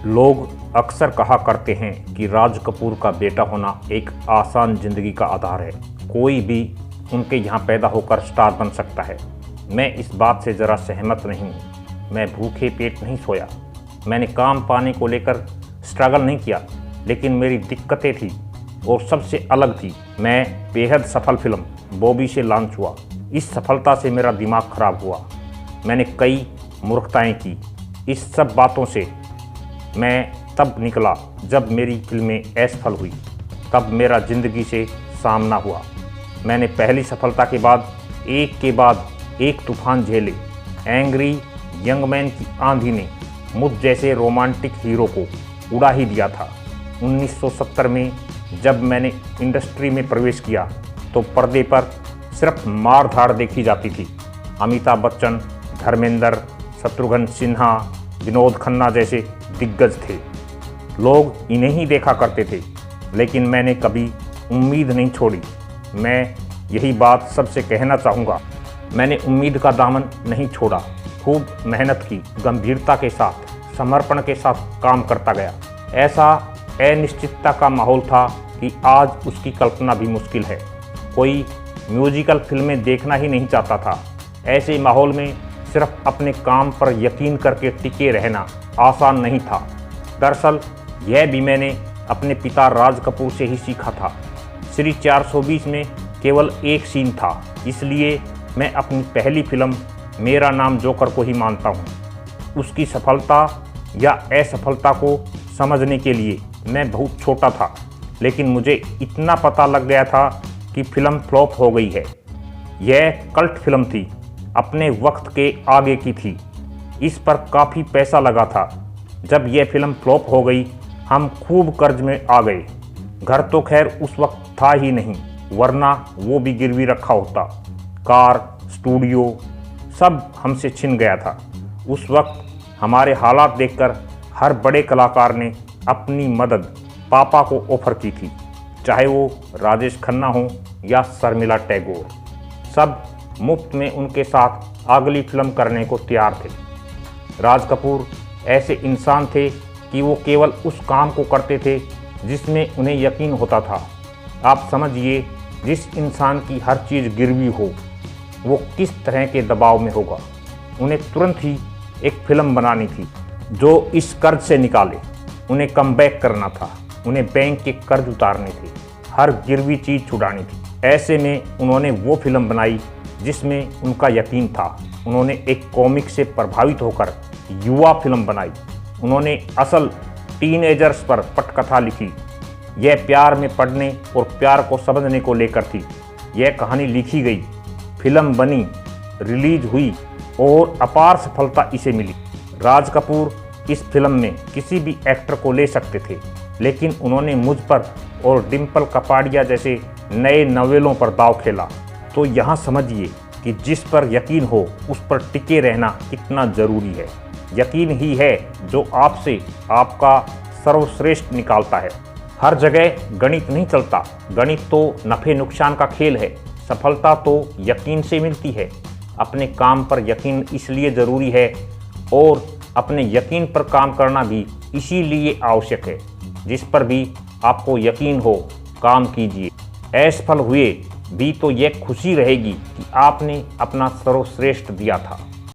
लोग अक्सर कहा करते हैं कि राज कपूर का बेटा होना एक आसान ज़िंदगी का आधार है। कोई भी उनके यहाँ पैदा होकर स्टार बन सकता है। मैं इस बात से ज़रा सहमत नहीं हूँ। मैं भूखे पेट नहीं सोया। मैंने काम पाने को लेकर स्ट्रगल नहीं किया, लेकिन मेरी दिक्कतें थी और सबसे अलग थी। मैं बेहद सफल फिल्म बॉबी से लॉन्च हुआ। इस सफलता से मेरा दिमाग खराब हुआ। मैंने कई मूर्खताएं की। इस सब बातों से मैं तब निकला जब मेरी फिल्में असफल हुई। तब मेरा ज़िंदगी से सामना हुआ। मैंने पहली सफलता के बाद एक तूफान झेले। एंग्री यंग मैन की आंधी ने मुझ जैसे रोमांटिक हीरो को उड़ा ही दिया था। 1970 में जब मैंने इंडस्ट्री में प्रवेश किया तो पर्दे पर सिर्फ मार धाड़ देखी जाती थी। अमिताभ बच्चन, धर्मेंद्र, शत्रुघ्न सिन्हा, विनोद खन्ना जैसे दिग्गज थे। लोग इन्हें ही देखा करते थे, लेकिन मैंने कभी उम्मीद नहीं छोड़ी। मैं यही बात सबसे कहना चाहूँगा। मैंने उम्मीद का दामन नहीं छोड़ा। खूब मेहनत की, गंभीरता के साथ, समर्पण के साथ काम करता गया। ऐसा अनिश्चितता का माहौल था कि आज उसकी कल्पना भी मुश्किल है। कोई म्यूजिकल फिल्में देखना ही नहीं चाहता था। ऐसे माहौल में सिर्फ अपने काम पर यकीन करके टिके रहना आसान नहीं था। दरअसल यह भी मैंने अपने पिता राज कपूर से ही सीखा था। श्री 420 में केवल एक सीन था, इसलिए मैं अपनी पहली फिल्म मेरा नाम जोकर को ही मानता हूँ। उसकी सफलता या असफलता को समझने के लिए मैं बहुत छोटा था, लेकिन मुझे इतना पता लग गया था कि फिल्म फ्लॉप हो गई है। यह कल्ट फिल्म थी, अपने वक्त के आगे की थी। इस पर काफ़ी पैसा लगा था। जब यह फिल्म फ्लॉप हो गई, हम खूब कर्ज में आ गए। घर तो खैर उस वक्त था ही नहीं, वरना वो भी गिरवी रखा होता। कार, स्टूडियो सब हमसे छिन गया था। उस वक्त हमारे हालात देखकर हर बड़े कलाकार ने अपनी मदद पापा को ऑफर की थी, चाहे वो राजेश खन्ना हो या शर्मिला टैगोर। सब मुफ्त में उनके साथ अगली फिल्म करने को तैयार थे। राज कपूर ऐसे इंसान थे कि वो केवल उस काम को करते थे जिसमें उन्हें यकीन होता था। आप समझिए, जिस इंसान की हर चीज़ गिरवी हो, वो किस तरह के दबाव में होगा। उन्हें तुरंत ही एक फिल्म बनानी थी जो इस कर्ज से निकाले। उन्हें कमबैक करना था। उन्हें बैंक के कर्ज उतारने थे, हर गिरवी चीज़ छुड़ानी थी। ऐसे में उन्होंने वो फिल्म बनाई जिसमें उनका यकीन था। उन्होंने एक कॉमिक से प्रभावित होकर युवा फिल्म बनाई। उन्होंने असल टीनएजर्स पर पटकथा लिखी। यह प्यार में पढ़ने और प्यार को समझने को लेकर थी। यह कहानी लिखी गई, फिल्म बनी, रिलीज हुई और अपार सफलता इसे मिली। राज कपूर इस फिल्म में किसी भी एक्टर को ले सकते थे, लेकिन उन्होंने मुझ पर और डिम्पल कपाड़िया जैसे नए नवेलों पर दांव खेला। तो यहाँ समझिए कि जिस पर यकीन हो उस पर टिके रहना कितना ज़रूरी है। यकीन ही है जो आपसे आपका सर्वश्रेष्ठ निकालता है। हर जगह गणित नहीं चलता। गणित तो नफ़े नुकसान का खेल है। सफलता तो यकीन से मिलती है। अपने काम पर यकीन इसलिए ज़रूरी है और अपने यकीन पर काम करना भी इसीलिए आवश्यक है। जिस पर भी आपको यकीन हो, काम कीजिए। असफल हुए भी तो यह खुशी रहेगी कि आपने अपना सर्वश्रेष्ठ दिया था।